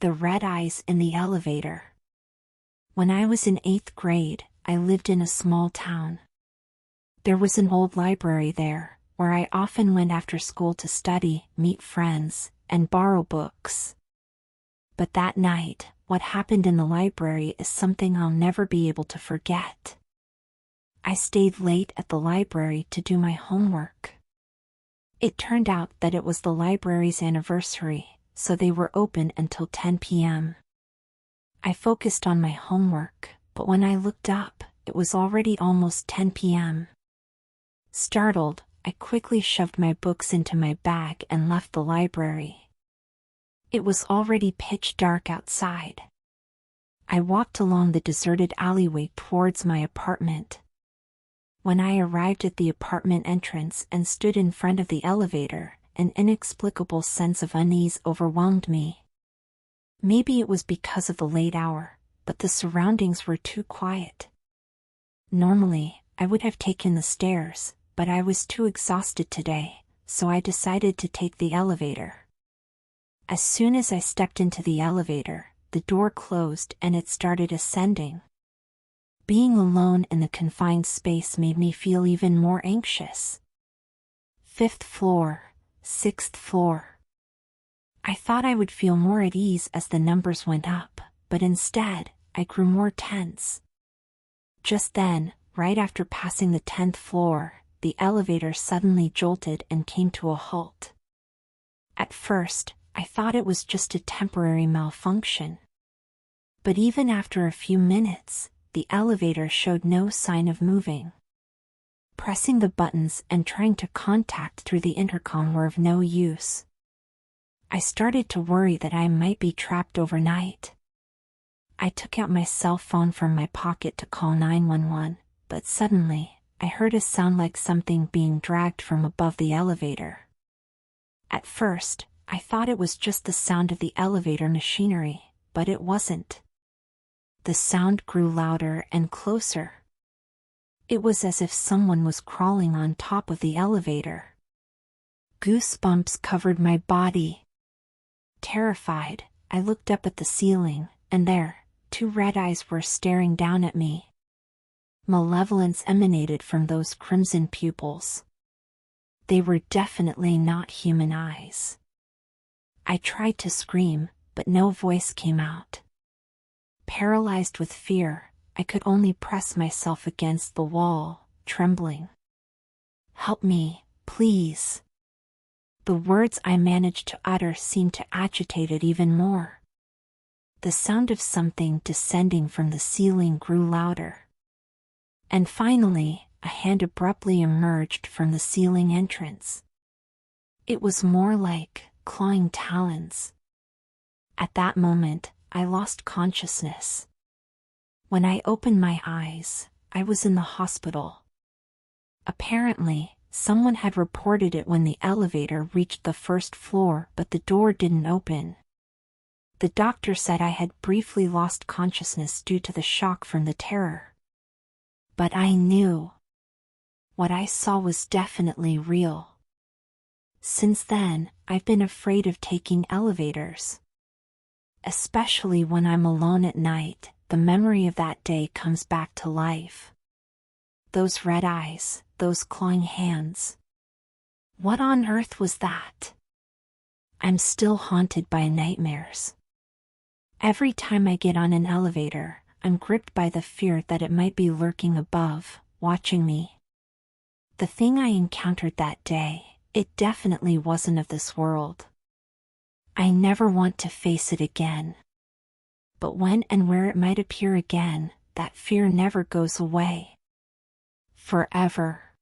The red eyes in the elevator. When I was in 8th grade, I lived in a small town. There was an old library there, where I often went after school to study, meet friends, and borrow books. But that night, what happened in the library is something I'll never be able to forget. I stayed late at the library to do my homework. It turned out that it was the library's anniversary, so they were open until 10 p.m. I focused on my homework, but when I looked up, it was already almost 10 p.m. Startled, I quickly shoved my books into my bag and left the library. It was already pitch dark outside. I walked along the deserted alleyway towards my apartment. When I arrived at the apartment entrance and stood in front of the elevator, an inexplicable sense of unease overwhelmed me. Maybe it was because of the late hour, but the surroundings were too quiet. Normally, I would have taken the stairs, but I was too exhausted today, so I decided to take the elevator. As soon as I stepped into the elevator, the door closed and it started ascending. Being alone in the confined space made me feel even more anxious. 5th floor, 6th floor. I thought I would feel more at ease as the numbers went up, but instead, I grew more tense. Just then, right after passing the 10th floor, the elevator suddenly jolted and came to a halt. At first, I thought it was just a temporary malfunction. But even after a few minutes, the elevator showed no sign of moving. Pressing the buttons and trying to contact through the intercom were of no use. I started to worry that I might be trapped overnight. I took out my cell phone from my pocket to call 911, but suddenly, I heard a sound like something being dragged from above the elevator. At first, I thought it was just the sound of the elevator machinery, but it wasn't. The sound grew louder and closer. It was as if someone was crawling on top of the elevator. Goosebumps covered my body. Terrified, I looked up at the ceiling, and there, 2 red eyes were staring down at me. Malevolence emanated from those crimson pupils. They were definitely not human eyes. I tried to scream, but no voice came out. Paralyzed with fear, I could only press myself against the wall, trembling. "Help me, please." The words I managed to utter seemed to agitate it even more. The sound of something descending from the ceiling grew louder. And finally, a hand abruptly emerged from the ceiling entrance. It was more like clawing talons. At that moment, I lost consciousness. When I opened my eyes, I was in the hospital. Apparently, someone had reported it when the elevator reached the 1st floor, but the door didn't open. The doctor said I had briefly lost consciousness due to the shock from the terror. But I knew. What I saw was definitely real. Since then, I've been afraid of taking elevators. Especially when I'm alone at night, the memory of that day comes back to life. Those red eyes, those clawing hands. What on earth was that? I'm still haunted by nightmares. Every time I get on an elevator, I'm gripped by the fear that it might be lurking above, watching me. The thing I encountered that day, it definitely wasn't of this world. I never want to face it again. But when and where it might appear again, that fear never goes away. Forever.